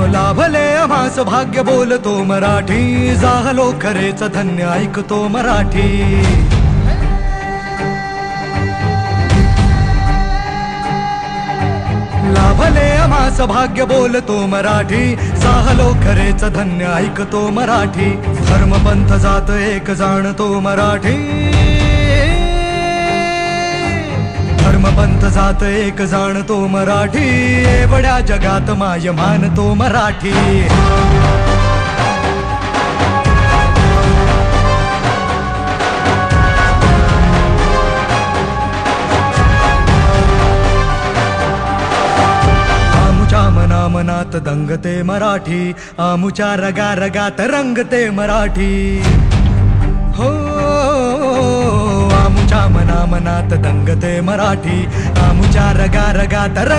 लाभले आम्हास भाग्य बोलतो मराठी, झालो खरेच धन्य ऐकतो मराठी. लाभले आम्हास भाग्य बोलतो मराठी, झालो खरेच धन्य ऐकतो मराठी. धर्मपंथ जात एक जाणतो मराठी, धर्मपंथ जात एक जाणतो मराठी. एवढ्या जगात माय मानतो मराठी. मनात दंगते मराठी, आमुच्या रगा रगात रंगते मराठी. हो आमुच्या मनात दंगते मराठी, आमुच्या रगा रगात रंग